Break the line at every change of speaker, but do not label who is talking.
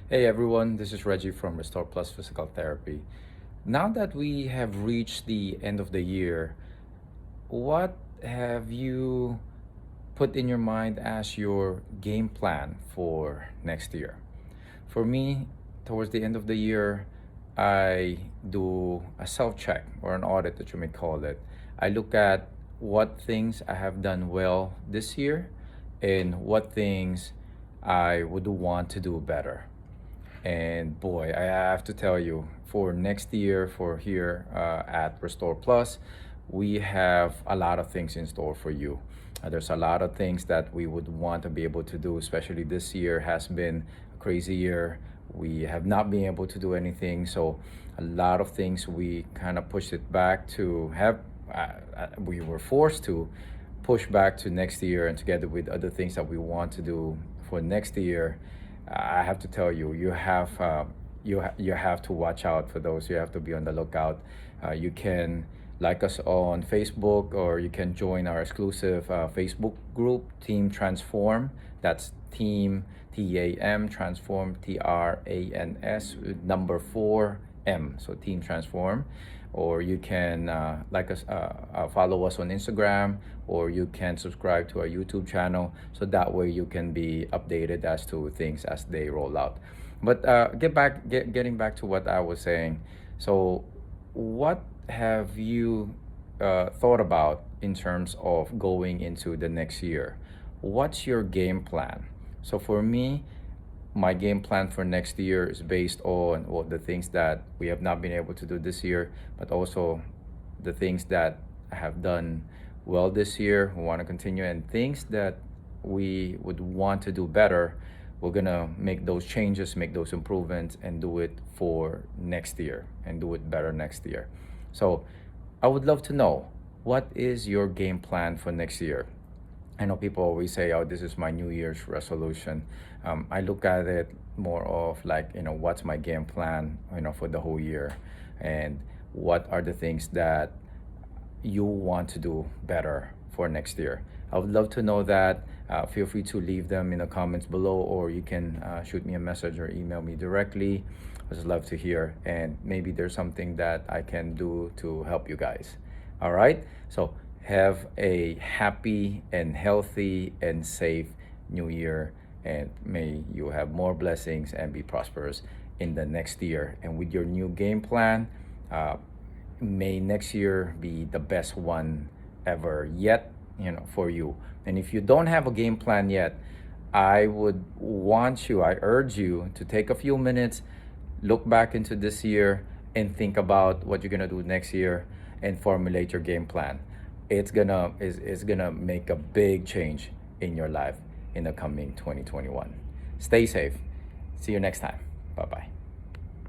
Hey everyone, this is Reggie from Restore Plus Physical Therapy. Now that we have reached the end of the year, what have you put in your mind as your game plan for next year? For me, towards the end of the year, I do a self check or an audit that you may call it. I look at what things I have done well this year and what things I would want to do better. And boy, I have to tell you, for next year, for here at Restore Plus, we have a lot of things in store for you. There's a lot of things that we would want to be able to do, especially this year has been a crazy year. We have not been able to do anything. So, a lot of things we kind of pushed it back to have, we were forced to push back to next year, and together with other things that we want to do for next year. I have to tell you, you have to watch out for those. You have to be on the lookout. You can like us on Facebook, or you can join our exclusive Facebook group, Team Transform. That's Team TAM Transform TRANS number 4M. So Team Transform. Or you can like us, follow us on Instagram, or you can subscribe to our YouTube channel, so that way you can be updated as to things as they roll out. But getting back to what I was saying. So, what have you thought about in terms of going into the next year? What's your game plan? So for me, my game plan for next year is based on the things that we have not been able to do this year, but also the things that I have done well this year, we want to continue, and things that we would want to do better. We're gonna make those changes, make those improvements, and do it for next year and do it better next year. So I would love to know, what is your game plan for next year? I know people always say, "Oh, this is my New Year's resolution." I look at it more of like, what's my game plan, for the whole year, and what are the things that you want to do better for next year. I would love to know that. Feel free to leave them in the comments below, or you can shoot me a message or email me directly. I just love to hear, and maybe there's something that I can do to help you guys. All right. So have a happy and healthy and safe new year, and may you have more blessings and be prosperous in the next year. And with your new game plan, may next year be the best one ever yet, for you. And if you don't have a game plan yet, I urge you to take a few minutes, look back into this year, and think about what you're gonna do next year, and formulate your game plan. It's gonna make a big change in your life in the coming 2021. Stay safe. See you next time. Bye bye.